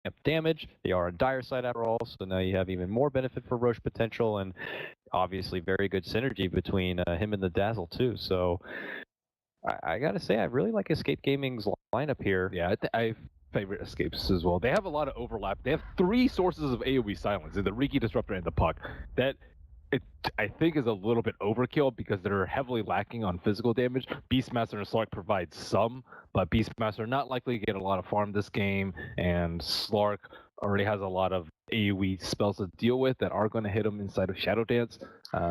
up damage. They are on dire side after all, so now you have even more benefit for Roche potential, and obviously very good synergy between him and the Dazzle too. So I gotta say, I really like Escape Gaming's lineup here. Yeah, I favorite Escapes as well. They have a lot of overlap. They have 3 sources of AoE silence in the Riki Disruptor and the Puck. That I think is a little bit overkill because they're heavily lacking on physical damage. Beastmaster and Slark provide some, but Beastmaster not likely to get a lot of farm this game, and Slark already has a lot of AoE spells to deal with that are going to hit him inside of Shadow Dance.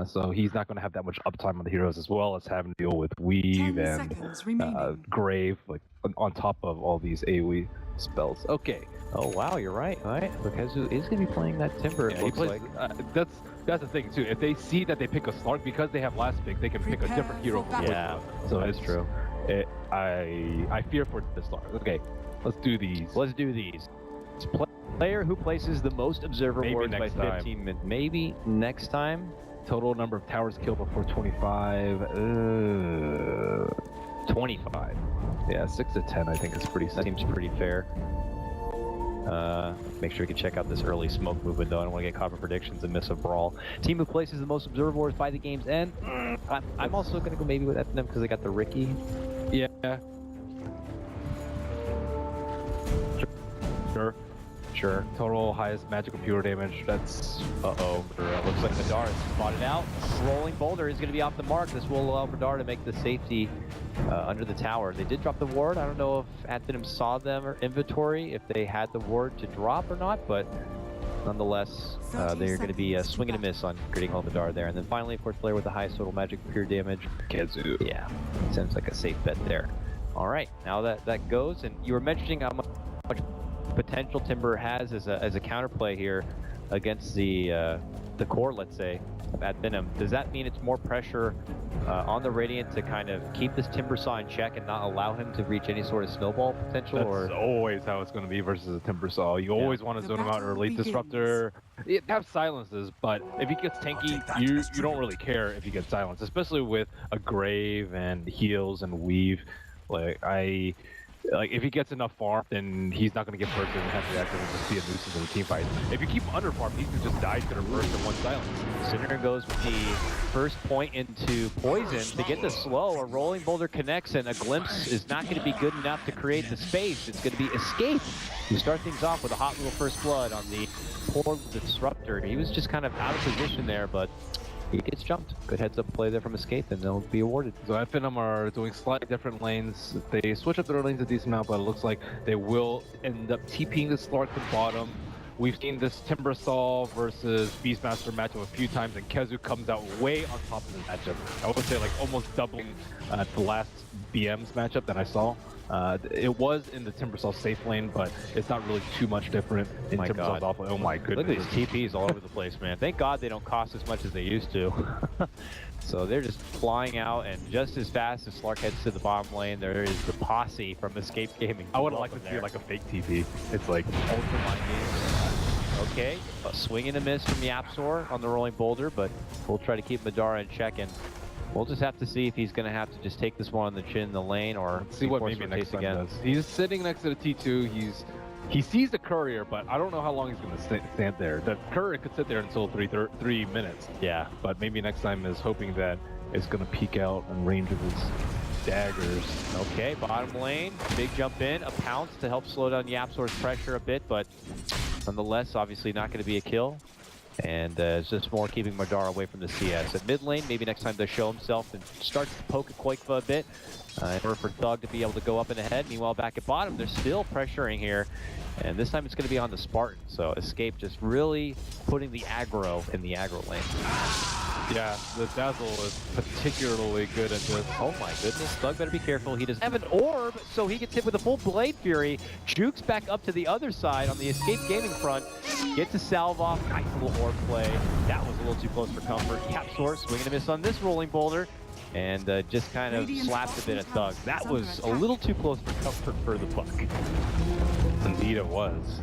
So he's not going to have that much uptime on the heroes, as well as having to deal with Weave and Grave, like on top of all these AoE spells. Okay. Oh wow, you're right. All right, Lukezu is going to be playing that Timber. Yeah, he plays, that's the thing too. If they see that they pick a Slark, because they have last pick, they can pick a different hero. Yeah, so that's true. I fear for the Slark. Okay, let's do these. Let's do these. Player who places the most observer wards by 15 minutes. Maybe next time. Total number of towers killed before 25. 25. Yeah, 6 to 10. I think is seems pretty fair. Make sure you can check out this early smoke movement though. I don't want to get caught for predictions and miss a brawl. Team who places the most observer wards by the game's end. I'm also going to go maybe with FINEM because they got the Riki. Yeah. Sure. Total highest magical pure damage. That's looks like Madar is spotted out. Rolling boulder is going to be off the mark. This will allow Madar to make the safety under the tower. They did drop the ward. I don't know if FINEM saw them or inventory, if they had the ward to drop or not, but nonetheless, they're going to be swing and a miss on creating home Madar there. And then finally, of course, player with the highest total magic pure damage. Kezu. Yeah, seems like a safe bet there. All right, now that goes, and you were mentioning how much potential Timber has as a counterplay here against the core, let's say, at FINEM. Does that mean it's more pressure on the Radiant to kind of keep this Timber Saw in check and not allow him to reach any sort of snowball potential? That's always how it's going to be versus a Timber Saw. You always want to zone him out or Elite Disruptor. It have silences, but if he gets tanky, you don't really care if he gets silenced, especially with a Grave and heals and Weave. Like if he gets enough farm, then he's not going to get burst and have to actually just be a nuisance in the team fight. If you keep him under farm, he can just die to the burst in one silence. Sinner goes with the first point into Poison to get the slow. A rolling boulder connects, and a glimpse is not going to be good enough to create the space. It's going to be Escape. You start things off with a hot little first blood on the poor Disruptor. He was just kind of out of position there, but he gets jumped. Good heads up play there from Escape, and they'll be awarded. So FINEM are doing slightly different lanes. They switch up their lanes a decent amount, but it looks like they will end up TPing the Slark to bottom. We've seen this Timber Saw versus Beastmaster matchup a few times, and Kezu comes out way on top of this matchup. I would say like almost doubling the last BM's matchup that I saw. It was in the Timber Saw safe lane, but it's not really too much different in Timber Saw's off lane. Oh my goodness. Look at these TPs all over the place, man. Thank God they don't cost as much as they used to. So they're just flying out, and just as fast as Slark heads to the bottom lane, there is the posse from Escape Gaming. I would like to see like a fake TP. It's like ultra mind games. Okay, a swing and a miss from Yapzor on the rolling boulder, but we'll try to keep Madara in check, and we'll just have to see if he's going to have to just take this one on the chin in the lane, or see what maybe next time does. He's sitting next to the T2. He sees the courier, but I don't know how long he's going to stand there. The courier could sit there until 3 minutes. Yeah, but maybe next time is hoping that it's going to peek out in range of his daggers. Okay, bottom lane, big jump in, a pounce to help slow down Yapzor's pressure a bit, but nonetheless, obviously not going to be a kill. And it's just more keeping Madara away from the CS. At mid lane, maybe next time does show himself and starts to poke at Koikva a bit in order for Thug to be able to go up and ahead. Meanwhile, back at bottom, they're still pressuring here. And this time it's going to be on the Spartan. So Escape just really putting the aggro in the aggro lane. Yeah, the Dazzle is particularly good at this. Oh my goodness, Thug better be careful. He doesn't have an orb, so he gets hit with a full Blade Fury. Jukes back up to the other side on the Escape Gaming front. Gets a salve off, nice little orb play. That was a little too close for comfort. Yapzor swinging a miss on this rolling boulder. And just kind of slapped a bit at Thug. That was a little too close for comfort for the Puck. Indeed it was.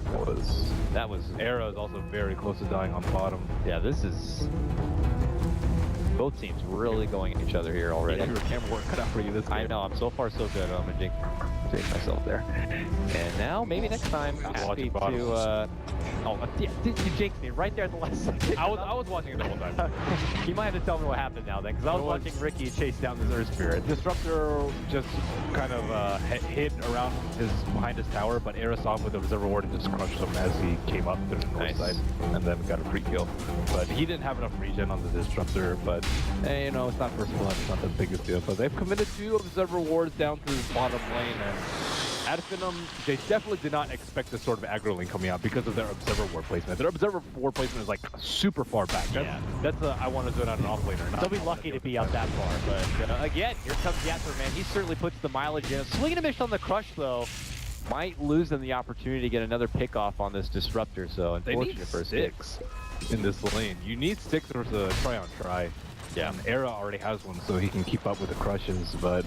That was Era is also very close to dying on bottom. Yeah, this is both teams really going at each other here already. Yeah, your camera work cut out for you this game. I know, I'm so far so good, Omajing. Take myself there. And now, maybe next time, happy to... yeah, you jinxed me right there at the last second. I was watching it the whole time. You might have to tell me what happened now then, because I was watching Ricky chase down the Earth Spirit. Disruptor just kind of hid around behind his tower, but Era saw him with the Observer Ward and just crushed him as he came up to the north side, and then got a free kill. But he didn't have enough regen on the Disruptor, but hey, you know, it's not first blood, it's not the biggest deal. But they've committed 2 Observer Wards down through the bottom lane, and at FINEM, they definitely did not expect this sort of aggro lane coming out because of their Observer Ward placement. Their Observer Ward placement is like super far back. That's I want to zone out an off laner. They'll be lucky to be out that far, but again, here comes Yatzer, man. He certainly puts the mileage in. Swinging a miss on the crush, though, might lose them the opportunity to get another pick off on this Disruptor, so unfortunate for sticks in this lane. You need sticks versus a try-on-try. Yeah, and Era already has one, so he can keep up with the crushes, but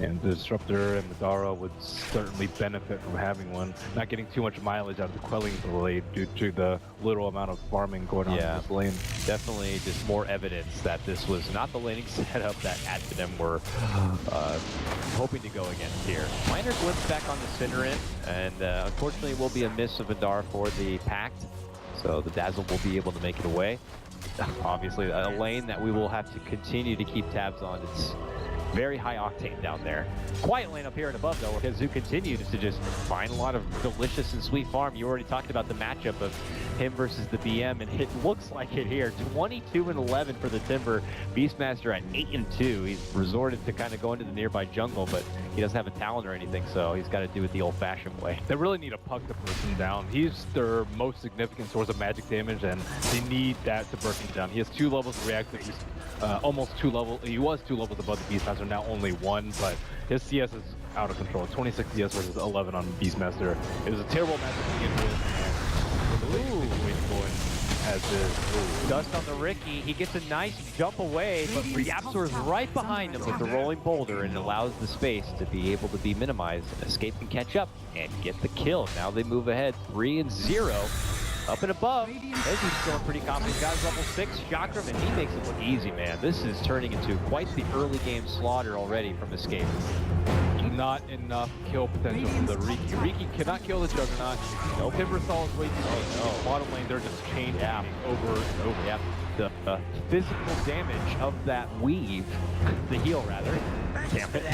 and the Disruptor and Madara would certainly benefit from having one. Not getting too much mileage out of the quelling blade due to the little amount of farming going on in this lane. Definitely just more evidence that this was not the laning setup that FINEM were hoping to go against here. Minor glimpse back on the Cinderin, and unfortunately it will be a miss of Madara for the Pact, so the Dazzle will be able to make it away. Obviously a lane that we will have to continue to keep tabs on. It's very high octane down there. Quiet lane up here and above though, because Zoo continues to just find a lot of delicious and sweet farm. You already talked about the matchup of him versus the BM, and it looks like it here. 22-11 for the Timber. Beastmaster at 8-2. He's resorted to kind of go into the nearby jungle, but he doesn't have a talent or anything, so he's got to do it the old-fashioned way. They really need a puck to burst him down. He's their most significant source of magic damage, and they need that to burst him down. He has 2 levels of reactive. He's almost 2 levels. He was 2 levels above the Beastmaster, now only 1, but his CS is out of control. 26 CS versus 11 on Beastmaster. It was a terrible matchup to begin with, and with the situation going as is. Dust on the Ricky. He gets a nice jump away, but Yapzor is right behind him with the rolling boulder, and allows the space to be able to be minimized. And Escape can catch up and get the kill. Now they move ahead 3-0. Up and above, Ezzy's feeling pretty confident. He's got his level 6 Chakram, and he makes it look easy, man. This is turning into quite the early game slaughter already from Escape. Not enough kill potential from the Riki. Riki cannot kill the Juggernaut. No Timber Saw is way too low. Bottom lane, they're just chain over and over. Yeah. The physical damage of that weave, the heal rather. Damn it.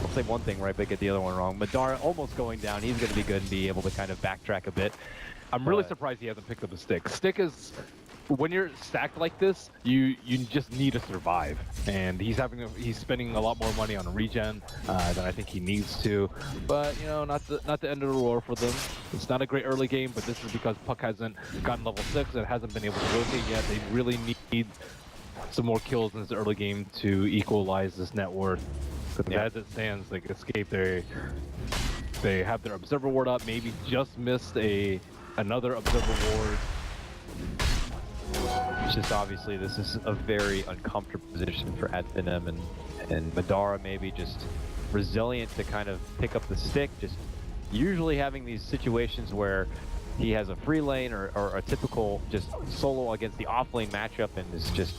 I'll say one thing right, but get the other one wrong. Madara almost going down. He's going to be good and be able to kind of backtrack a bit. I'm really surprised he hasn't picked up a stick. Stick is, when you're stacked like this, you just need to survive. And he's spending a lot more money on regen than I think he needs to. But you know, not the end of the world for them. It's not a great early game, but this is because Puck hasn't gotten level 6 and hasn't been able to rotate yet. They really need some more kills in this early game to equalize this net worth. Because as it stands, like Escape, they have their Observer Ward up, maybe just missed another Observer Ward. It's just obviously this is a very uncomfortable position for FINEM, and Madara maybe just resilient to kind of pick up the stick, just usually having these situations where he has a free lane or a typical just solo against the off lane matchup and is just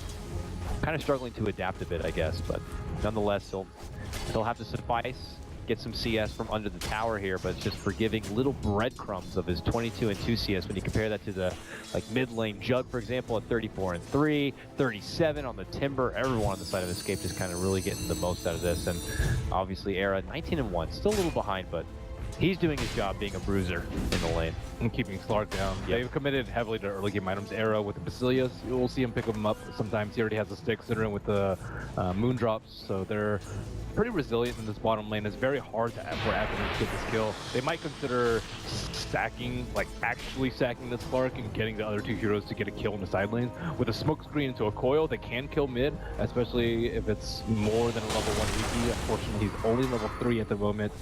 kind of struggling to adapt a bit, I guess, but nonetheless he'll have to suffice, get some CS from under the tower here, but it's just for giving little breadcrumbs of his 22-2 CS when you compare that to the mid lane Jug, for example, at 34-3, 37 on the Timber. Everyone on the side of Escape just kind of really getting the most out of this, and obviously Era 19-1, still a little behind, but he's doing his job being a bruiser in the lane. And keeping Slark down. Yep. They've committed heavily to early game items. Era with the Basilius, you'll see him pick them up sometimes. He already has a stick. Ciderin with the Moon Drops, so they're pretty resilient in this bottom lane. It's very hard for FINEM to get this kill. They might consider stacking, actually stacking this Slark and getting the other 2 heroes to get a kill in the side lanes. With a smoke screen into a coil, they can kill mid, especially if it's more than a level 1 Riki. Unfortunately, he's only level 3 at the moment,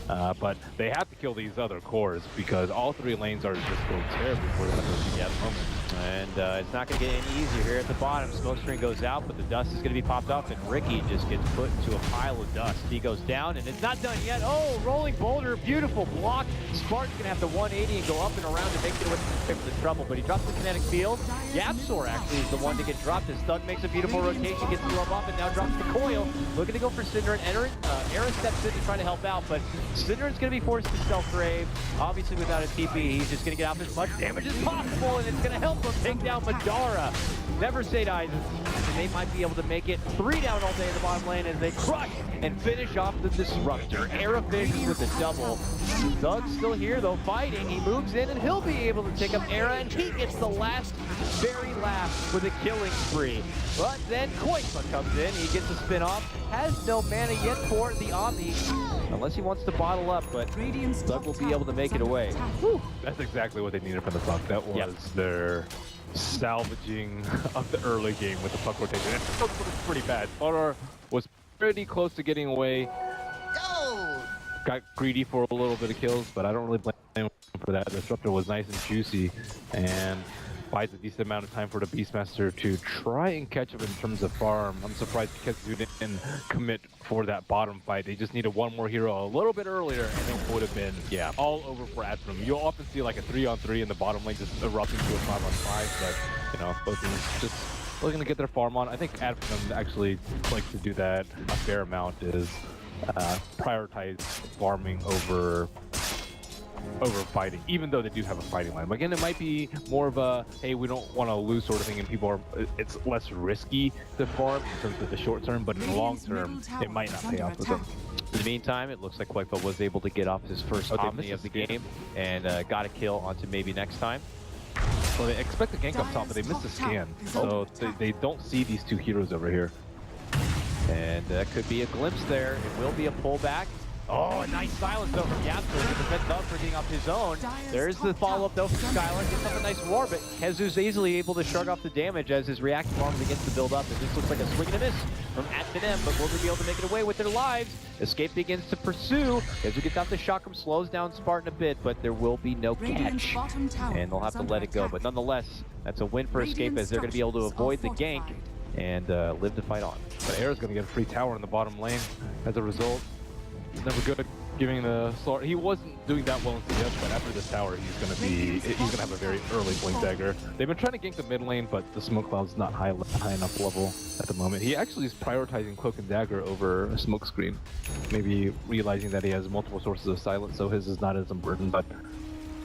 but they have to kill these other cores because all 3 lanes are just going terribly for them at the moment. And it's not going to get any easier here at the bottom. Smoke screen goes out, but the dust is going to be popped off, and Ricky just gets put into a pile of dust. He goes down, and it's not done yet. Oh, rolling boulder, beautiful block Spartan's gonna have to 180 and go up and around to make it away from the trouble, but he drops the kinetic field. Yapzor actually is the one to get dropped. His stun makes a beautiful rotation, gets the glove off, and now drops the coil. Looking to go for Synderen. Era steps in to try to help out, but Synderen's gonna be forced to self-grave. Obviously without a TP, he's just gonna get off as much damage as possible, and it's gonna help him take down Madara. Never say die. And they might be able to make it 3 down all day in the bottom lane as they crush and finish off the Disruptor. Era finishes with a double. Doug's still here though, fighting. He moves in and he'll be able to take up Era, and he gets the very last with a killing spree. But then Koifa comes in, he gets a spin off, has no mana yet for the Omni, unless he wants to bottle up, but Doug will be able to make it away. Whew, that's exactly what they needed from the puck. That was their salvaging of the early game with the puck rotation. It was pretty bad. Fodor was pretty close to getting away. Got greedy for a little bit of kills, but I don't really blame him for that. The Disruptor was nice and juicy and buys a decent amount of time for the Beastmaster to try and catch up in terms of farm. I'm surprised Ketsu didn't commit for that bottom fight. They just needed one more hero a little bit earlier, and it would have been all over for FINEM. You'll often see like a 3-on-3 in the bottom lane just erupting to a 5-on-5, but you know, both teams just looking to get their farm on. I think FINEM actually likes to do that a fair amount, is prioritize farming over fighting, even though they do have a fighting line. Again, it might be more of a, hey, we don't want to lose sort of thing, and people are, it's less risky to farm in terms of the short term, but in the long term, it might not pay off with them. In the meantime, it looks like Koifa was able to get off his first Omni of the game and got a kill onto maybe next time. Well, they expect the gank up top, but they missed the scan, so they don't see these two heroes over here. And that could be a glimpse there. It will be a pullback. Oh, a nice silence though from Yapzor. He defends Doug for getting off his own. There's the follow-up though from Skylar. Gets up a nice roar, but Kezu's easily able to shrug off the damage as his reactive arm begins to build up. It just looks like a swing and a miss from FINEM, but will they be able to make it away with their lives? Escape begins to pursue. Kezu gets out the chakram, slows down Spartan a bit, but there will be no catch. And they'll have to let it go. But nonetheless, that's a win for Escape as they're going to be able to avoid the gank and live to fight on. But Era's going to get a free tower in the bottom lane as a result. Never good giving the slaughter. He wasn't doing that well in CS, but after this tower, he's gonna have a very early blink dagger. They've been trying to gank the mid lane, but the smoke cloud's not high enough level at the moment. He actually is prioritizing cloak and dagger over a smoke screen, maybe realizing that he has multiple sources of silence, so his is not as unburdened. But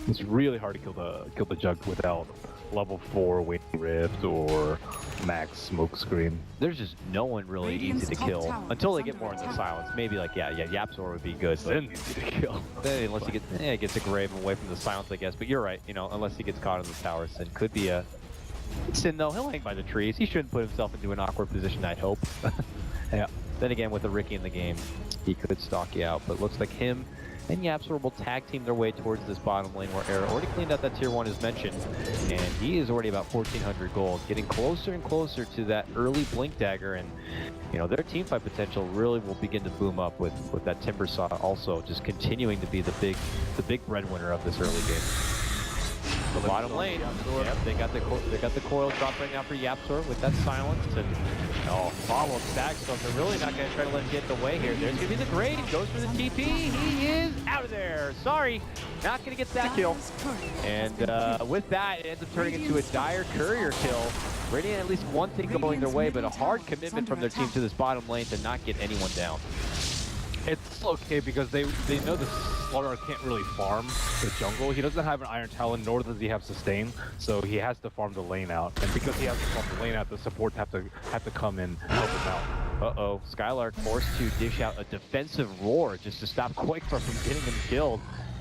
it's really hard to kill the Jug without level 4 Wave Rift or max smoke screen. There's just no one really easy to kill until they get more into silence. Maybe like Yapzor would be good, but Then easy to kill. unless he gets a grave away from the silence, I guess. But you're right, you know, unless he gets caught in the tower, Sin could be a Sin though. He'll hang by the trees. He shouldn't put himself into an awkward position, I'd hope. Yeah. Then again, with a Riki in the game, he could stalk you out. But looks like him and Yapzor will tag team their way towards this bottom lane where Era already cleaned out that tier 1 as mentioned, and he is already about 1,400 gold, getting closer and closer to that early blink dagger, and you know, their team fight potential really will begin to boom up with that Timber Saw also just continuing to be the big breadwinner of this early game. The bottom lane, yep, they got the coil drop right now for Yapzor with that silence, and follow-up stack, so they're really not going to try to let him get in the way here. There's going to be the grade, he goes for the TP, he is out of there. Sorry, not going to get that kill. And with that, it ends up turning into a dire courier kill. Radiant at least one thing going their way, but a hard commitment from their team to this bottom lane to not get anyone down. It's okay because they know the Slaughter can't really farm the jungle. He doesn't have an Iron Talon, nor does he have sustain, so he has to farm the lane out. And because he has to farm the lane out, the supports have to come in and help him out. Uh-oh, Skylark forced to dish out a defensive roar just to stop Quakefer from getting him killed.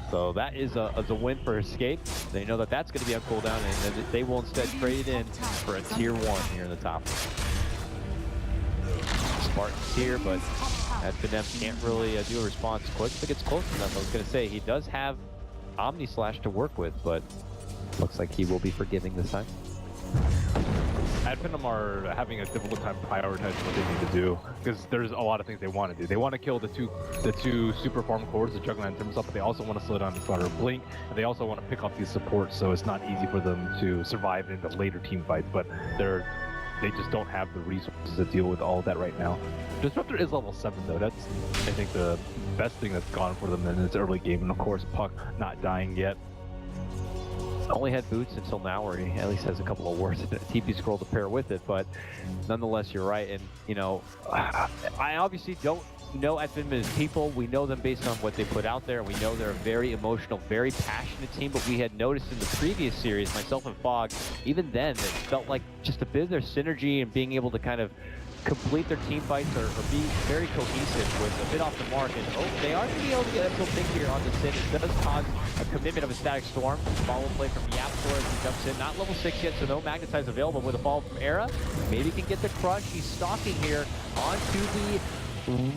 So that is a win for Escape. They know that that's going to be on cooldown, and they will instead trade it in for a tier 1 here in the top. Spartan's here, but FINEM can't really do a response quick, but it's close enough. I was going to say, he does have Omni Slash to work with, but looks like he will be forgiving this time. FINEM are having a difficult time prioritizing what they need to do because there's a lot of things they want to do. They want to kill the two super farm cores, the Juggernaut and Timber Saw, but they also want to slow down the Slaughter Blink, and they also want to pick off these supports, so it's not easy for them to survive in the later team fights. But they just don't have the resources to deal with all of that right now. Disruptor is level 7 though. That's, I think, the best thing that's gone for them in this early game. And of course, Puck not dying yet. Only had boots until now, where he at least has a couple of wards and a TP scroll to pair with it, but nonetheless, you're right. And, you know, I obviously don't know FINEM as people. We know them based on what they put out there, and we know they're a very emotional, very passionate team, but we had noticed in the previous series, myself and Fog, even then, it felt like just a bit of their synergy and being able to kind of complete their team fights or be very cohesive was a bit off the mark. And they are going to be able to get a little pick here on the sit. It does cause a commitment of a static storm. Follow play from YapzOr as he jumps in. Not level 6 yet, so no Magnetize available with a follow from Era. Maybe he can get the crush. He's stalking here onto the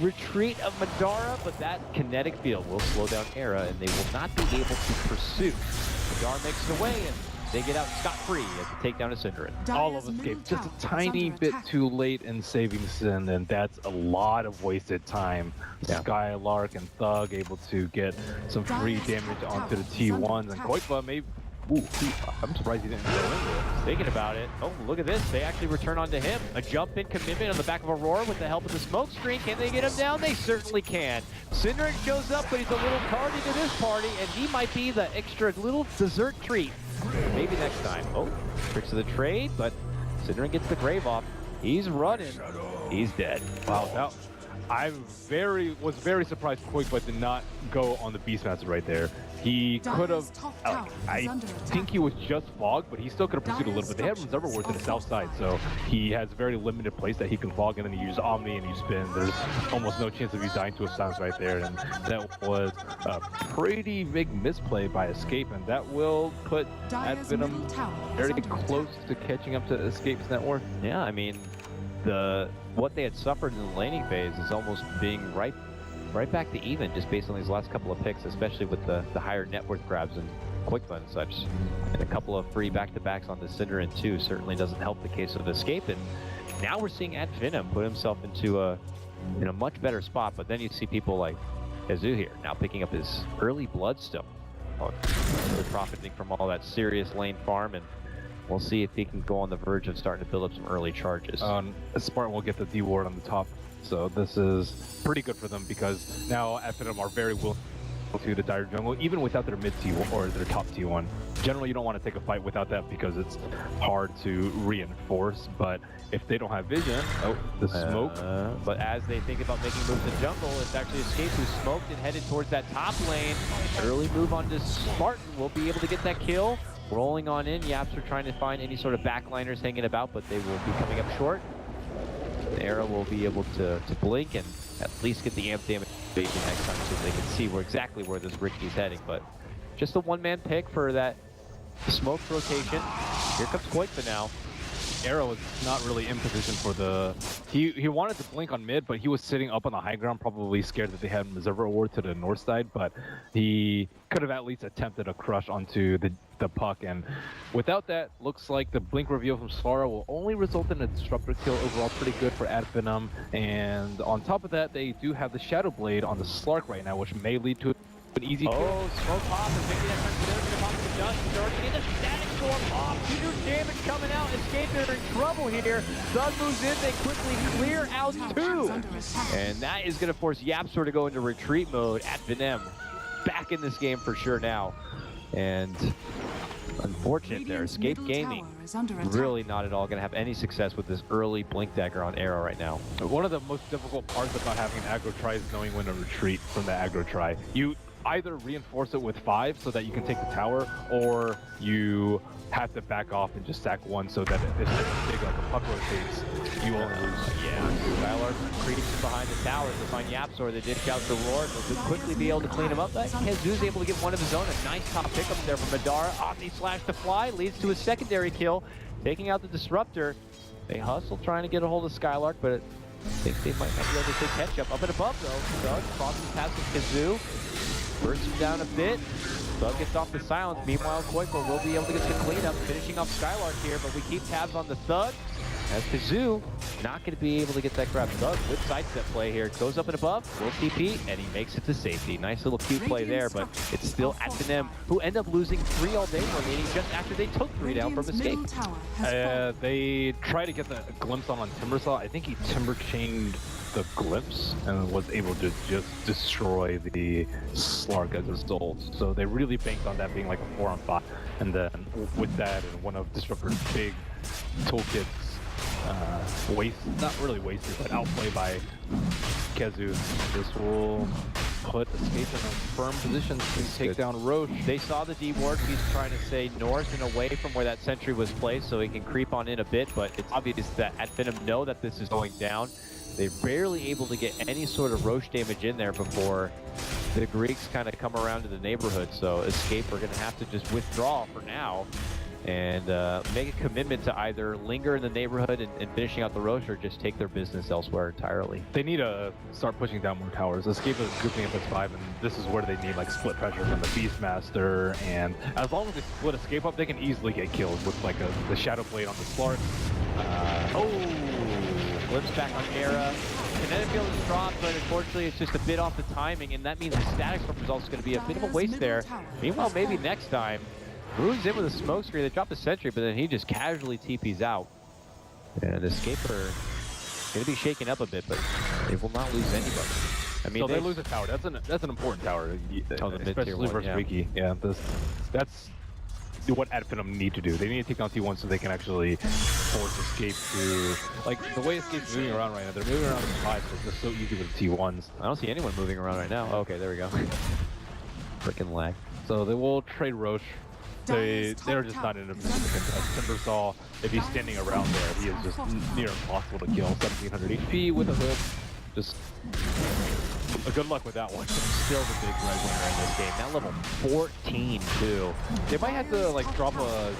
retreat of Madara, but that kinetic field will slow down Era, and they will not be able to pursue. Madara makes it away, and they get out scot-free as they take down a Synderen. All of escape just a tiny bit too late in saving Sin, and that's a lot of wasted time. Yeah. Skylark and Thug able to get some free damage onto the T1s, and Koipa maybe. Ooh, I'm surprised he didn't go into it. Thinking about it. Oh, look at this. They actually return onto him. A jump-in commitment on the back of Aurora with the help of the smoke screen. Can they get him down? They certainly can. Synderen shows up, but he's a little tardy to this party, and he might be the extra little dessert treat. Maybe next time. Oh, tricks of the trade, but Synderen gets the grave off. He's running. He's dead. Wow, now I was very surprised Koipa did not go on the Beastmaster right there. He could have, I think he was just Fog, but he still could have pursued a little bit. They have Reservoir Wards to the south side, so he has very limited place that he can Fog, and then he uses Omni and you spin. There's almost no chance of you dying to a silence right there, and that was a pretty big misplay by Escape, and that will put FINEM very close to catching up to Escape's net worth. Yeah, I mean, what they had suffered in the laning phase is almost being right back to even, just based on these last couple of picks, especially with the higher net worth grabs and Quick and such. And a couple of free back-to-backs on the Synderen too certainly doesn't help the case of Escape. And now we're seeing FINEM put himself into a much better spot. But then you see people like Kazu here now picking up his early Bloodstone, really profiting from all that serious lane farm, and we'll see if he can go on the verge of starting to build up some early charges. Spartan will get the D ward on the top. So this is pretty good for them because now FINEM are very willing to the dire jungle, even without their mid T1 or their top T1. Generally, you don't want to take a fight without that because it's hard to reinforce, but if they don't have vision, the smoke. But as they think about making moves in jungle, it's actually Escape who smoked and headed towards that top lane. Early move onto Spartan will be able to get that kill. Rolling on in, YapzOr trying to find any sort of backliners hanging about, but they will be coming up short. The Era will be able to blink and at least get the amp damage next time so they can see exactly where this Ricky's heading. But just a one-man pick for that smoke rotation. Here comes Koipa now. Era was not really in position for the... He wanted to blink on mid, but he was sitting up on the high ground, probably scared that they had Reservoir Ward to the north side, but he could have at least attempted a crush onto the Puck, and without that, looks like the blink reveal from Slara will only result in a Disruptor kill. Overall, pretty good for FINEM, and on top of that, they do have the Shadow Blade on the Slark right now, which may lead to an easy kill. Oh, smoke pop is making that turn pop the dust. They're already getting the static storm off. Huge damage coming out. Escape, they're in trouble here. Thug moves in, they quickly clear out two. And that is going to force YapzOr to go into retreat mode at FINEM. Back in this game for sure now. And unfortunate there, Escape Gaming really not at all going to have any success with this early Blink Dagger on Arrow right now. One of the most difficult parts about having an aggro try is knowing when to retreat from the aggro try. You either reinforce it with 5 so that you can take the tower, or you have to back off and just sack 1 so that if it's like a Puck rotates, you won't lose. Skylark creeps behind the towers to find YapzOr. They dish out the Lord, but will quickly be able to clean him up. Kazu's able to get one of his own. A nice top pickup there from Madara. Omni slash to fly leads to a secondary kill, taking out the Disruptor. They hustle trying to get a hold of Skylark, but I think they might not be able to take catch up. Up and above though, Thug crosses past with Kazu. Bursts him down a bit. Thug gets off the silence. Meanwhile, Koipa will be able to get the cleanup, finishing off Skylark here, but we keep tabs on the Thug. As Kazu not going to be able to get that grab. Thug with sidestep play here. Goes up and above, will TP, and he makes it to safety. Nice little cute play there, but it's still FINEM, who end up losing 3 all day for meeting just after they took 3 down from Escape. They try to get the glimpse on Timbersaw. I think he timber chained the glimpse and was able to just destroy the Slark as a result. So they really banked on that being like a 4-on-5. And then with that and one of Disruptor's big toolkits not really wasted, but outplayed by Kezu. This will put Escape in a firm position to take down Roche. They saw the D ward. He's trying to stay north and away from where that sentry was placed so he can creep on in a bit, but it's obvious that at FINEM know that this is going down. They're barely able to get any sort of Roche damage in there before the Greeks kind of come around to the neighborhood, so Escape are going to have to just withdraw for now and make a commitment to either linger in the neighborhood and finishing out the Roche or just take their business elsewhere entirely. They need to start pushing down more towers. Escape is grouping up as 5, and this is where they need like split pressure from the Beastmaster, and as long as they split Escape up, they can easily get killed with like the Shadow Blade on the Slark. Flips back on Era. Kinetic field is dropped, but unfortunately it's just a bit off the timing, and that means the static storm is also going to be a bit of a waste there. Meanwhile, maybe next time, Ruin's in with a smoke screen. They drop the sentry, but then he just casually TPs out. And Escaper going to be shaken up a bit, but they will not lose anybody. I mean, so they lose a tower. That's an important tower, especially versus Riki. Yeah, that's what FINEM need to do. They need to take down T1 so they can actually force Escape to, like, the way Escape's moving around right now, they're moving around in 5, so it's just so easy with the T1s. I don't see anyone moving around right now. Okay, there we go. Freaking lag. So they will trade Roche. They're just not in a position to contest. Timbersaw, if he's standing around there, he is just near impossible to kill. 1700 HP with a hood. Just good luck with that one. Still the big red winner in this game. Now level 14 too. They might have to like drop a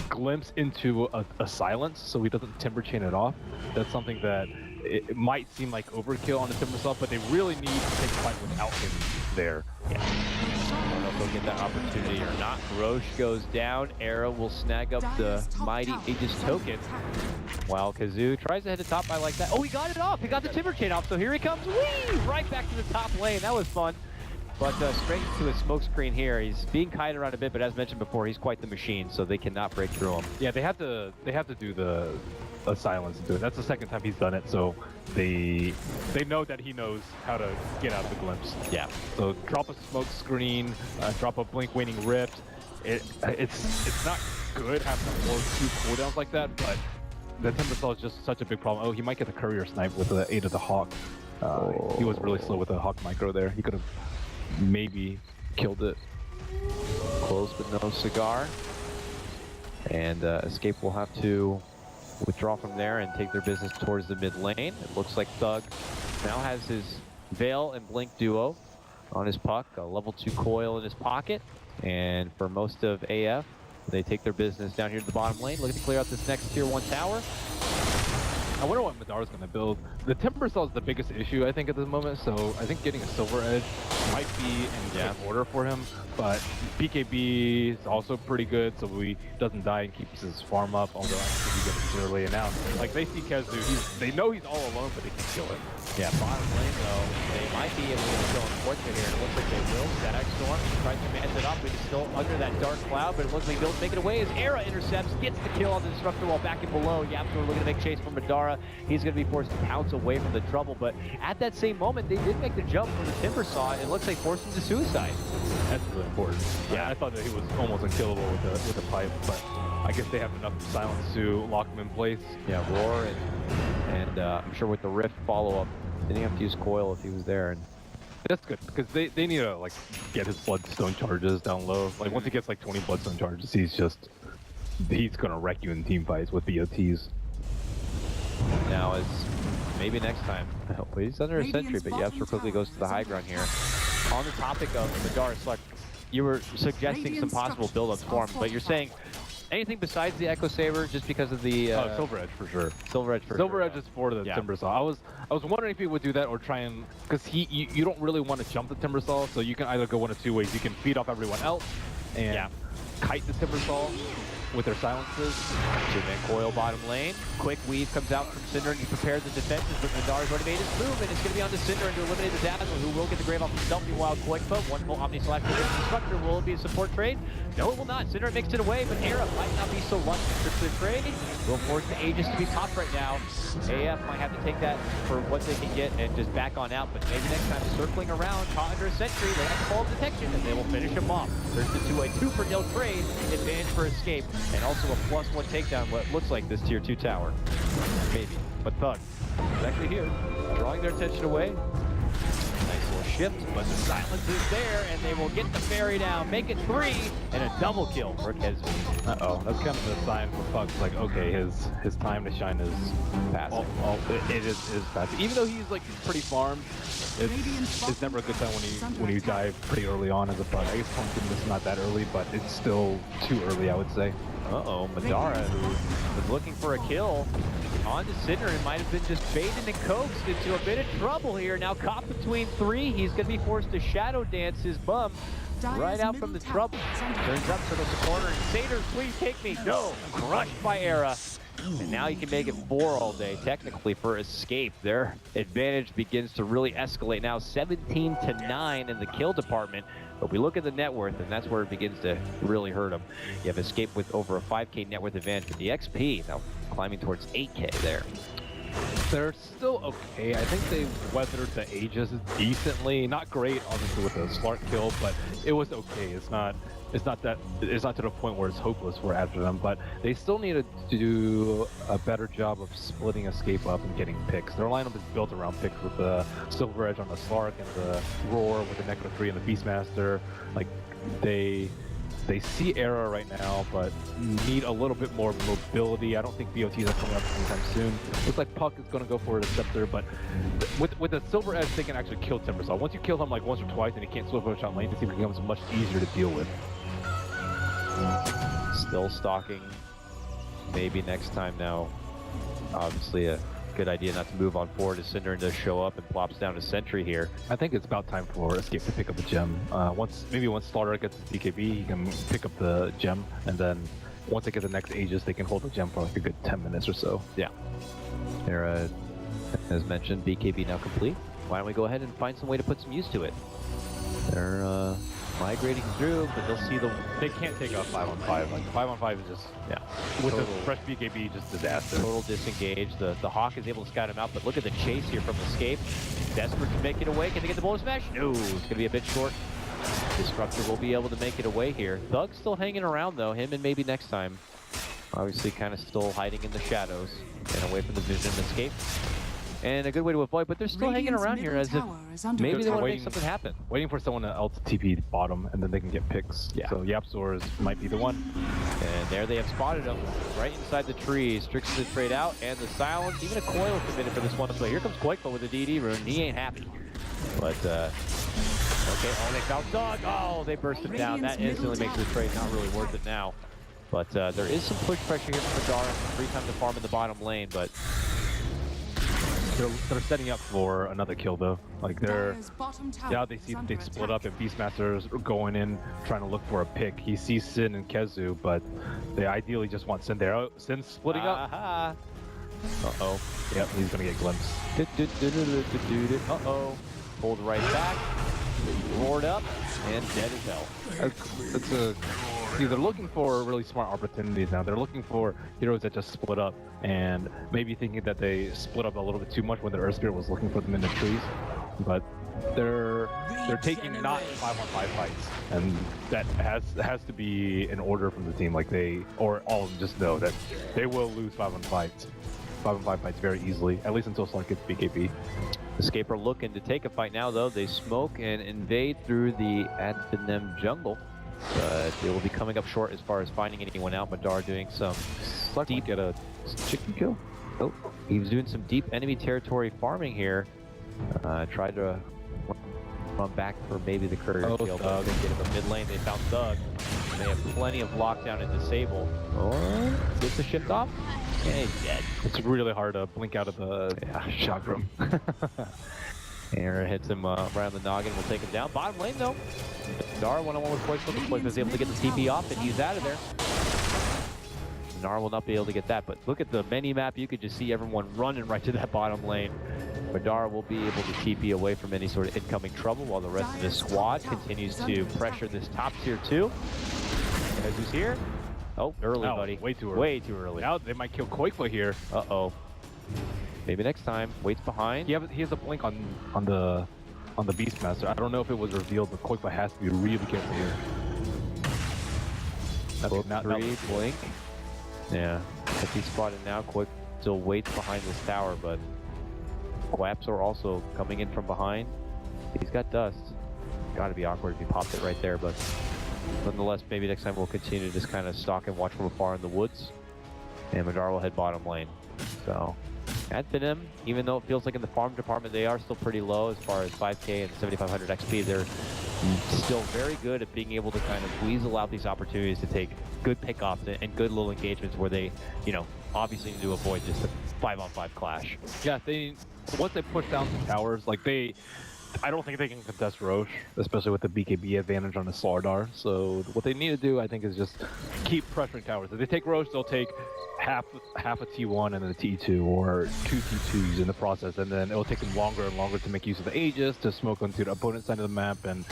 glimpse into a silence so he doesn't timber chain it off. That's something that it might seem like overkill on the Timbersaw, but they really need to take a fight without him there. Yeah. I don't know if they'll get that opportunity or not. Roche goes down. Era will snag up the mighty Aegis token. While Kazoo tries to hit the top by like that. Oh, he got it off. He got the timber chain off. So here he comes. Whee! Right back to the top lane. That was fun. But straight to a smoke screen here. He's being kited around a bit, but as mentioned before, he's quite the machine, so they cannot break through him. Yeah, they have to do a silence to do it. That's the second time he's done it, so they know that he knows how to get out of the glimpse. Yeah. So drop a smoke screen, drop a blink waning rift. It's not good having to blow 2 cooldowns like that, but the Timbersaw is just such a big problem. Oh, he might get the courier snipe with the 8 of the Hawk. He was really slow with the Hawk micro there. He could have maybe killed it. Close but no cigar. And Escape will have to withdraw from there and take their business towards the mid lane. It looks like Thug now has his Veil and Blink duo on his puck, a level 2 coil in his pocket. And for most of AF, they take their business down here to the bottom lane, looking to clear out this next tier 1 tower. I wonder what Madara's going to build. The Timbersaw is the biggest issue, I think, at this moment, so I think getting a Silver Edge might be in good order for him, but BKB is also pretty good, so he doesn't die and keeps his farm up, although I don't think he gets it early. And now, like, they see Kezu, they know he's all alone, but they can kill him. Yeah, bottom lane, though, they might be able to get a kill unfortunately here, and it looks like they will. Static Storm tries to manage it up, but he's still under that dark cloud, but it looks like they'll make it away as Era intercepts, gets the kill on the Disruptor while back and below. YapzOr looking to make chase for Madara. He's going to be forced to pounce away from the trouble, but at that same moment, they did make the jump for the Timbersaw. It looks like forced him to suicide. That's really important. Yeah, I thought that he was almost unkillable with the pipe, but I guess they have enough silence to lock him in place. Yeah, Roar, and I'm sure with the Rift follow-up, didn't have to use Coil if he was there. And that's good, because they need to, like, get his Bloodstone charges down low. Like, once he gets, like, 20 Bloodstone charges, he's going to wreck you in team fights with BOTs. Now is maybe next time. Well, he's under a sentry, but YapzOr quickly goes to the high ground here. On the topic of Madara Slug, you were suggesting some possible build-ups for him, but you're saying anything besides the Echo Saber, just because of the Silver Edge for sure. Silver Edge for Silver Edge is for the Timbersaw. I was wondering if he would do that or try and, because you don't really want to jump the Timbersaw, so you can either go one of 2 ways. You can feed off everyone else and kite the Timbersaw, with their silences. Two-man coil bottom lane. Quick weave comes out from Cinder and he prepares the defenses, but Madar's already made his move and it's going to be on to Cinder and to eliminate the Dazzle, who will get the grave off himself. Meanwhile, Koikpo, one full Omni Slash Structure. Will it be a support trade? No, it will not. Cinder mixed it away, but Era might not be so lucky for the trade. Will force the Aegis to be popped right now. AF might have to take that for what they can get and just back on out, but maybe next time circling around, caught under a sentry, they have to call detection and they will finish him off. There's the 2-0 trade, advantage for Escape, and also a +1 takedown, what looks like this tier 2 tower. Maybe, but Thug is actually here, drawing their attention away. Nice little shift, but the silence is there, and they will get the fairy down, make it 3, and a double kill for Kezu. Uh-oh, that's kind of a sign for Puck, like, okay, his time to shine is passing. It is passing. Even though he's like pretty farmed, it's never a good time when you die pretty early on as a Puck. I guess Pumpkin is not that early, but it's still too early, I would say. Uh-oh, Madara, who was looking for a kill, on to Cinder, and might have been just baited and coaxed into a bit of trouble here. Now caught between 3, he's going to be forced to shadow dance his bum right out from the trouble. Turns up, circles the corner, and Satyr, please take me. No, crushed by Era. And now you can make it 4 all day, technically, for Escape. Their advantage begins to really escalate now, 17-9 in the kill department. But we look at the net worth, and that's where it begins to really hurt them. You have Escape with over a 5K net worth advantage, but the XP now climbing towards 8K there. They're still okay. I think they weathered the Aegis decently. Not great, obviously, with the Slark kill, but it was okay. It's not to the point where it's hopeless for after them, but they still need to do a better job of splitting Escape up and getting picks. Their lineup is built around picks with the Silver Edge on the Slark and the Roar with the Necro 3 and the Beastmaster. Like, they see Era right now, but need a little bit more mobility. I don't think BOTs are coming up anytime soon. Looks like Puck is going to go for the Scepter, but with the Silver Edge, they can actually kill Timbersaw. Once you kill him like once or twice and he can't swift push on lane, it becomes much easier to deal with. Still stalking. Maybe next time now. Obviously a good idea not to move on forward as Cinder does show up and plops down a sentry here. I think it's about time for Escape to pick up a gem. Maybe once Slaughter gets his BKB, he can pick up the gem, and then once they get the next Aegis, they can hold the gem for like a good 10 minutes or so. Yeah. Era, as mentioned, BKB now complete. Why don't we go ahead and find some way to put some use to it? They're migrating through, but they'll see They can't take a 5-on-5. Like 5-on-5 is just, yeah, with the fresh BKB, just disaster. Total disengage. The Hawk is able to scout him out, but look at the chase here from Escape. Desperate to make it away. Can they get the bonus smash? No, it's going to be a bit short. Disruptor will be able to make it away here. Thug's still hanging around though, him and maybe next time. Obviously kind of still hiding in the shadows and away from the vision of Escape. And a good way to avoid, but they're still hanging around here as if maybe they want to make something happen. Waiting for someone else to TP bottom, and then they can get picks. Yeah. So Yapzors might be the one. And there they have spotted him, right inside the trees. Tricks the trade out, and the silence. Even a coil committed for this one. So here comes Koikpo with a DD rune. He ain't happy. But, okay, oh, they found Doug. Oh, they burst him down. That instantly makes the trade not really worth it now. But there is some push pressure here from Madara. Free time to farm in the bottom lane, but they're setting up for another kill though. Like they see that they split up and Beastmaster's going in trying to look for a pick. He sees Sin and Kezu, but they ideally just want Sin there. Sin's splitting up. Uh-oh. Yep, he's gonna get glimpsed. Uh-oh. Pulled right back. Roared up and dead as hell. See, they're looking for really smart opportunities now. They're looking for heroes that just split up, and maybe thinking that they split up a little bit too much when the Earth Spirit was looking for them in the trees. But they're taking not 5-on-5 fights, and that has to be an order from the team. Like or all of them just know that they will lose 5-on-5 fights very easily, at least until Slunk gets BKB. Escape are looking to take a fight now, though. They smoke and invade through the FINEM jungle. But they will be coming up short as far as finding anyone out. Madara doing some deep... Get a chicken kill? Oh, he was doing some deep enemy territory farming here. Tried to run back for maybe the courier kill, but they get him a mid lane. They found Thug. They have plenty of lockdown and disable. Or gets the shift off. And he's dead. It's really hard to blink out of the shot room. Aaron hits him around the noggin. Will take him down. Bottom lane though. Madara 1-on-1 with Poison. Poison is able to get the TP off, and he's out of there. Nar will not be able to get that, but look at the mini-map. You could just see everyone running right to that bottom lane. Madara will be able to TP away from any sort of incoming trouble while the rest of this squad continues to pressure this top tier 2. Who's here? Oh, early, buddy. Way too early. Way too early. Now they might kill Koikba here. Uh-oh. Maybe next time. Waits behind. He has a blink on the Beastmaster. I don't know if it was revealed, but Koikba has to be really careful here. Book 3, blink. Yeah. If he's spotted now, Quick still waits behind this tower, but Quaps are also coming in from behind. He's got dust. Gotta be awkward if he popped it right there, but nonetheless, maybe next time we'll continue to just kind of stalk and watch from afar in the woods. And Madara will head bottom lane. So, at FINEM, even though it feels like in the farm department they are still pretty low as far as 5k and 7500 XP, they're still very good at being able to kind of weasel out these opportunities to take good pickoffs and good little engagements where they, you know, obviously need to avoid just a 5-on-5 clash. Yeah, once they push down some towers, like I don't think they can contest Roche, especially with the BKB advantage on the Slardar. So what they need to do, I think, is just keep pressuring towers. If they take Roche, they'll take half a T1 and then a T2, or 2 T2s in the process, and then it'll take them longer and longer to make use of the Aegis to smoke onto the opponent's side of the map, and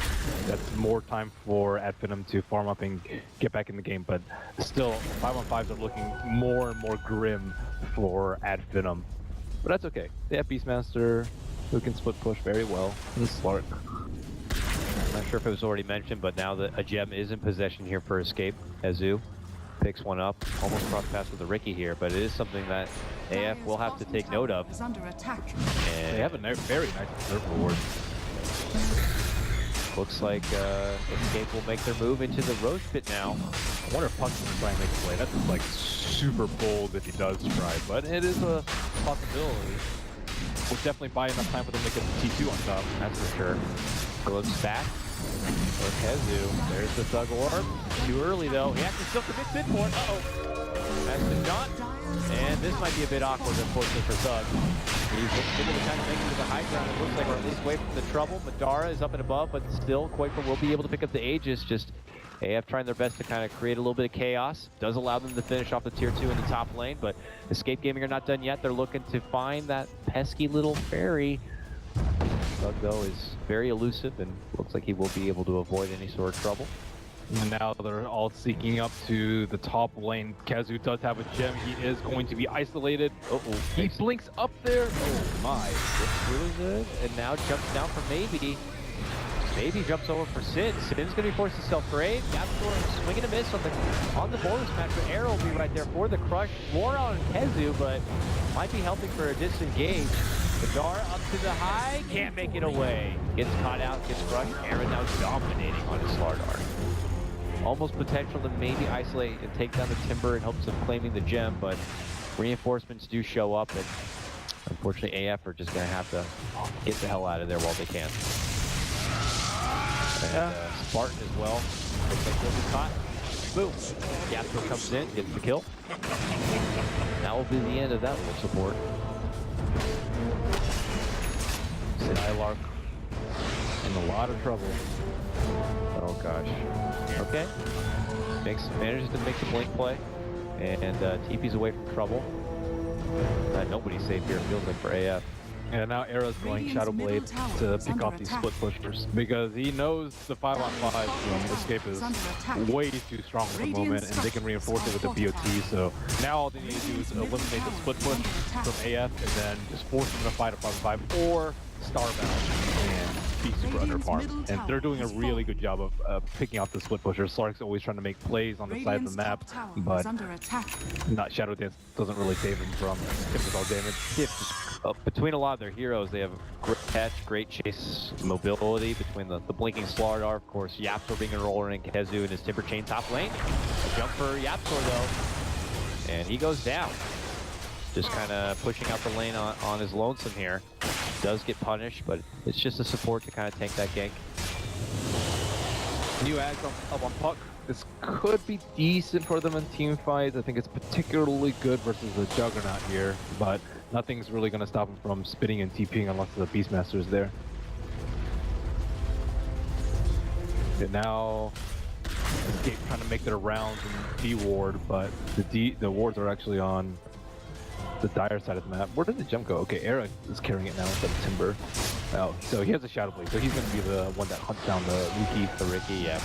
that's more time for FINEM to farm up and get back in the game. But still, 5-on-5s are looking more and more grim for FINEM. But that's okay. They have Beastmaster, who can split push very well, and Slark. I'm not sure if it was already mentioned, but now that a gem is in possession here for Escape, Azu picks one up, almost cross paths with the Ricky here, but it is something that AF will have to take note of. Is under attack. And they have a very nice observer reward. Looks like Escape will make their move into the Roche pit now. I wonder if Puck's gonna try and make a play. That's just like super bold if he does try, but it is a possibility. We'll definitely buy enough time for them to get the T2 on top. That's for sure. Looks back for Kezu. There's the Thug Orb. Too early though. He actually still commits mid for it. Uh-oh. That's the shot. And this might be a bit awkward, unfortunately, for Thug. He's able to kind of make it to the high ground, it looks like, or at least away from the trouble. Madara is up and above, but still, Quaker will be able to pick up the Aegis. Just AF trying their best to kind of create a little bit of chaos. Does allow them to finish off the tier 2 in the top lane, but Escape Gaming are not done yet. They're looking to find that pesky little fairy. Thug, though, is very elusive and looks like he will be able to avoid any sort of trouble. And now they're all seeking up to the top lane. Kazu does have a gem. He is going to be isolated. Uh-oh. He blinks up there. Oh my. Looks really good. And now jumps down for Maybe. Maybe jumps over for Sin. Sin's going to be forced to self-grade. Gapstor swinging a miss on the bonus match, but Arrow will be right there for the crush. More on Kezu, but might be helping for a disengage. Madara up to the high. Can't make it away. Gets caught out, gets crushed. Aaron now dominating on his Slardar. Almost potential to maybe isolate and take down the Timber in hopes of claiming the gem, but reinforcements do show up, and unfortunately AF are just going to have to get the hell out of there while they can. And Spartan as well. Looks like he'll be caught. Boom. Gapstor comes in, gets the kill. That will be the end of that little support. Skylark in a lot of trouble. Oh gosh. Okay. Manages to make the blink play, and TP's away from trouble. Nobody's safe here, it feels like, for AF. Yeah, now Arrow's going Shadow Blade to pick off these split pushers because he knows the 5-on-5 Escape is way too strong at the moment, and they can reinforce it with the BOT. So now all they need to do is eliminate the split push from AF and then just force them to fight a 5-on-5 or Starbound and be super underfarmed. And they're doing a really good job of picking off the split pushers. Slark's always trying to make plays on the side of the map, but Shadow Dance doesn't really save him from typical damage. Yeah, between a lot of their heroes, they have great catch, great chase, mobility. Between the blinking Slardar, of course, Yapsor being a roller, and Kezu and his Timber Chain top lane. A jump for Yapsor though, and he goes down. Just kind of pushing out the lane on his lonesome here. Does get punished, but it's just a support to kind of tank that gank. New ads up on Puck. This could be decent for them in team fights. I think it's particularly good versus the Juggernaut here, but nothing's really going to stop him from spitting and TPing unless the Beastmaster is there. And now Escape trying to make their rounds and D-ward, but the wards are actually on the dire side of the map. Where did the gem go? Okay, Era is carrying it now instead of Timber. Oh, so he has a Shadow Blade, so he's going to be the one that hunts down the Riki, yeah.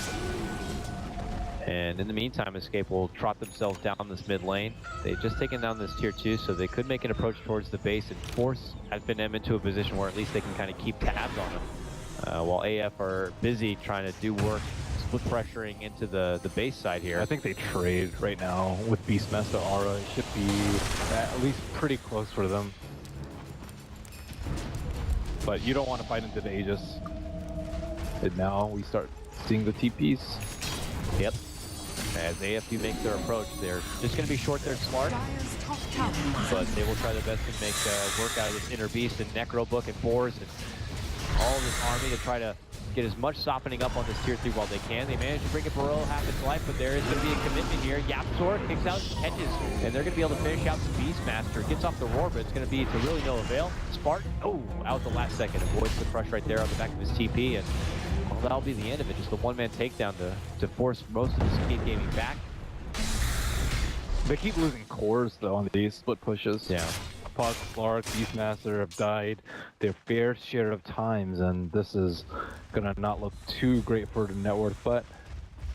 And in the meantime, Escape will trot themselves down this mid lane. They've just taken down this tier 2, so they could make an approach towards the base and force FINEM into a position where at least they can kind of keep tabs on them. While AF are busy trying to do work, split pressuring into the base side here. I think they trade right now with Beastmaster Aura. It should be at least pretty close for them. But you don't want to fight into the Aegis. And now we start seeing the TPs. Yep. As AFU makes their approach, they're just going to be short their Slark, but they will try their best to make work out of this Inner Beast and Necro Book and Boars and all of this army to try to get as much softening up on this tier 3 while they can. They managed to bring it below half its life, but there is going to be a commitment here. Yapzor kicks out, catches, and they're going to be able to finish out the Beastmaster. Gets off the roar, but it's going to be to really no avail. Spartan, out the last second, avoids the crush right there on the back of his TP, and well, that'll be the end of it. Just the one-man takedown to force most of the Escape Gaming back. They keep losing cores though on these split pushes. Yeah. Puck, Slark, Beastmaster have died their fair share of times, and this is gonna not look too great for the network, but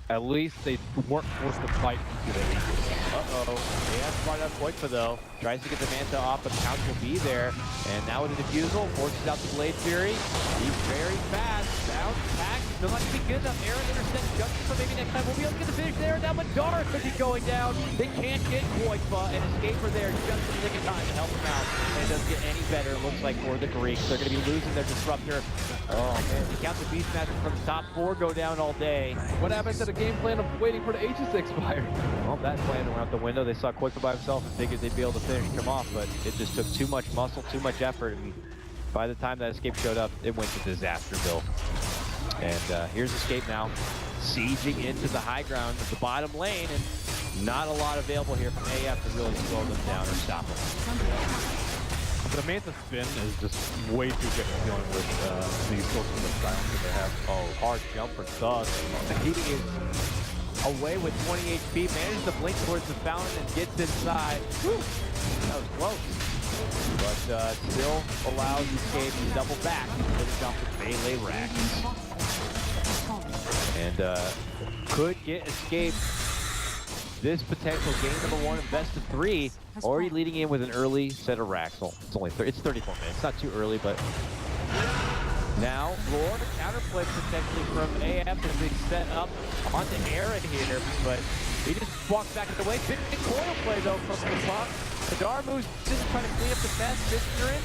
at least they weren't forced to fight into the Aegis. They have spotted out Koitfa though. Tries to get the Manta off, but Pounce will be there. And now with the defusal, forces out the Blade Fury. He's very fast. Bounce, pack, still not gonna be good enough. Aaron intercepts Junction, so maybe next time we'll be able to get the finish there. Now Madara could be going down. They can't get Koitfa, and Escaper there just in the nick of time to help him out. And it doesn't get any better, it looks like, for the Greeks. They're gonna be losing their Disruptor. Oh man, you count the Beastmaster from the top 4 go down all day. What happened to the game plan of waiting for the Aegis to expire? Well, that plan went out the window. They saw Koitfa by himself and figured they'd be able to finish him off, but it just took too much muscle, too much effort, and by the time that Escape showed up, it went to Disasterville. And here's Escape now, sieging into the high ground of the bottom lane, and not a lot available here from AF to really slow them down or stop them. The Manta spin is just way too good at dealing with these sources of silence that they have. Oh, hard jump for Thug. He is away with 20 HP, manages to blink towards the fountain and gets inside. Whew. That was close. But still allows Escape to double back for the jump with melee racks. And could get Escape this potential game number 1 in best of 3, already leading in with an early set of racks. Well, it's only it's 34 minutes, not too early, but now Lord counterplay potentially from AF as they set up onto Aaron here, but he just walks back away. Big coil play though from the top. Hadar moves just trying to clean up the mess. Fister in.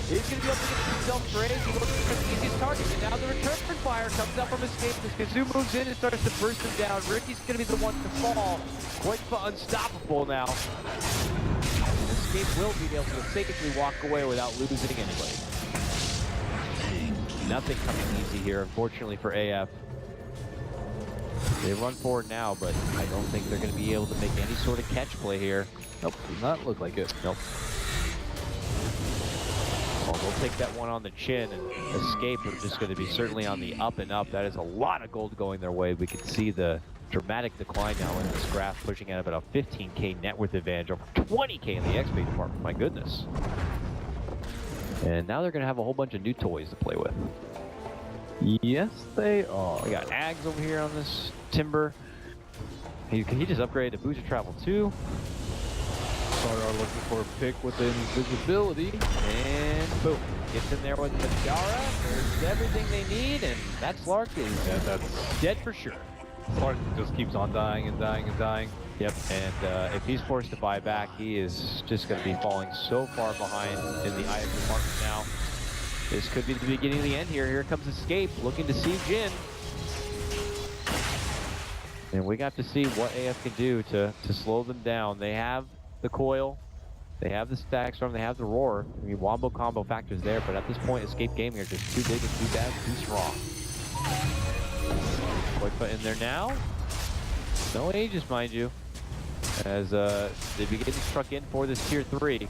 He's going to be able to get himself grazed. He looks for the easiest target. And now the return fire comes out from Escape. As Kazoo moves in and starts to burst him down. Ricky's going to be the one to fall. Koitfa unstoppable now. Escape will be able to safely walk away without losing anybody. Nothing coming easy here, unfortunately, for AF. They run forward now, but I don't think they're going to be able to make any sort of catch play here. Nope, does not look like it. Nope. Well, they'll take that one on the chin, and Escape are just going to be certainly on the up and up. That is a lot of gold going their way. We can see the dramatic decline now in this graph, pushing at about a 15K net worth advantage over 20K in the XP department. My goodness. And now they're going to have a whole bunch of new toys to play with. Yes, they are. We got Ags over here on this Timber. He just upgraded to Booster Travel 2. Are looking for a pick with invisibility. And boom. Gets in there with Madara. There's everything they need, and that Slark is that's dead for sure. Slark just keeps on dying and dying and dying. Yep, and if he's forced to buy back, he is just going to be falling so far behind in the eye of the market now. This could be the beginning of the end here. Here comes Escape, looking to see Jin. And we got to see what AF can do to slow them down. They have the coil, they have the stack storm, they have the roar. I mean, wombo combo factors there, but at this point, Escape Gaming are just too big and too bad, too strong. Koitfa in there now. No Aegis, mind you, as they begin to truck in for this tier 3.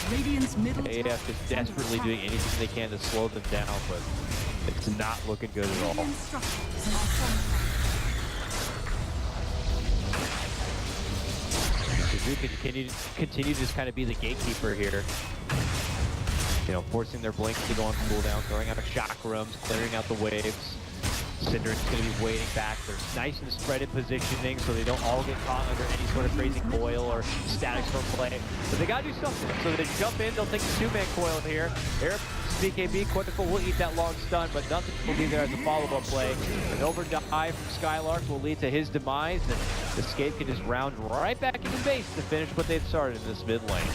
AF is desperately doing anything they can to slow them down, but it's not looking good at all. Zoo can continue to just kind of be the gatekeeper here. You know, forcing their blinks to go on cooldown, throwing out chakrams, clearing out the waves. Cinder's going to be waiting back. They're nice and spread in positioning so they don't all get caught under any sort of crazy coil or static storm play. But they got to do something. So they jump in, they'll take the two-man coil here. Air BKB, Quantical will eat that long stun, but nothing will be there as a follow-up play. An overdive from Skylark will lead to his demise, and Escape can just round right back into base to finish what they've started in this mid lane.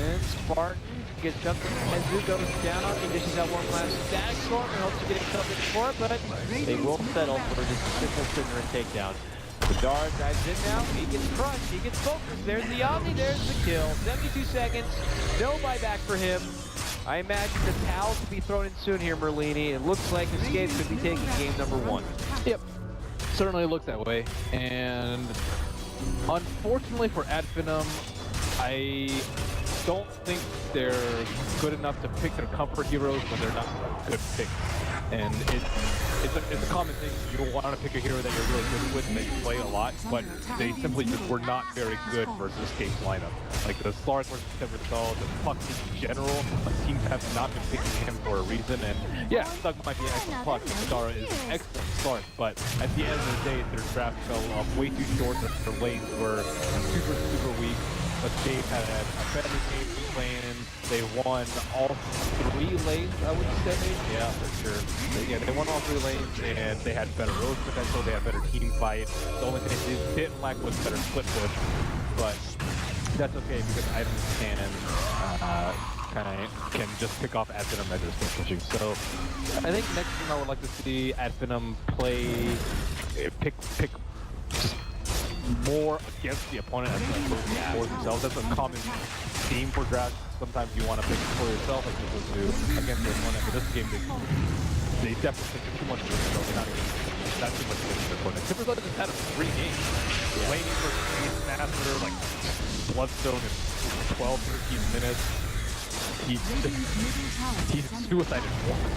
And Spartan gets jumped as Zoo goes down. He dishes out one last static storm and hopes to get himself in for it, but they will settle for just a simple Cinder and takedown. Bedar dives in now. He gets crushed. He gets focused. There's the Omni. There's the kill. 72 seconds. No buyback for him. I imagine the towels will be thrown in soon here, Merlini. It looks like Escape could be taking game number 1. Yep, certainly looks that way. And unfortunately for FINEM, I don't think they're good enough to pick their comfort heroes when they're not good picks. And it's a common thing. You want to pick a hero that you're really good with and that you play a lot, but they simply just were not very good versus Escape's lineup. Like the Slark versus Timbersaw, the Puck in general, teams have not been picking him for a reason. And yeah, Thug might be an excellent Puck, and Dara is an excellent Slark, but at the end of the day, their draft fell off way too short. Their lanes were super, super weak. But Escape had a better game plan. They won all 3 lanes, I would say. Yeah, for sure. They won all 3 lanes, and they had better road potential. They had better team fight. The only thing they didn't lack was better split push. But that's okay because items can just pick off FINEM as they're split pushing. So I think next time I would like to see FINEM play, pick just more against the opponent as opposed to for themselves. That's a common theme for drafts. Sometimes you want to pick for yourself as opposed to against the opponent. But this game, they definitely took too much of themselves. They're not too much against the opponent. Timbersaw just had 3 games. Laning versus Beast Master, like Bloodstone in 12, 13 minutes. He's suicided once.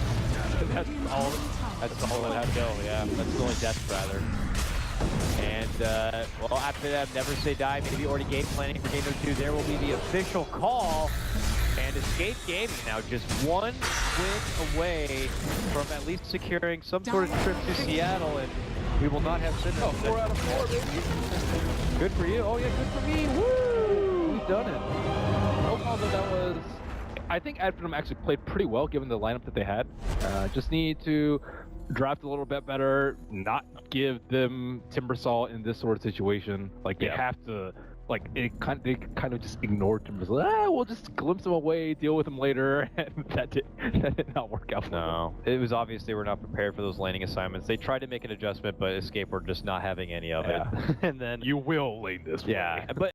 That's all that had to go. Yeah, that's the only death rather. And, well, after that, Never Say Die, maybe already game planning for game number 2. There will be the official call. And Escape Gaming now just 1 win away from at least securing some sort of trip to Seattle. And we will not have Cinder. Oh, 4 out of 4, baby. Good for you. Oh, yeah, good for me. Woo! We've done it. Overall, though, that was... I think FINEM actually played pretty well given the lineup that they had. Just need to draft a little bit better, not give them Timbersaw in this sort of situation. Like they have to, like they kind of just ignored Timbersaw. We'll just glimpse him away, deal with him later, and that did not work out for them. No, it was obvious they were not prepared for those laning assignments. They tried to make an adjustment, but Escape were just not having any of it. And then you will lane this way. Yeah, but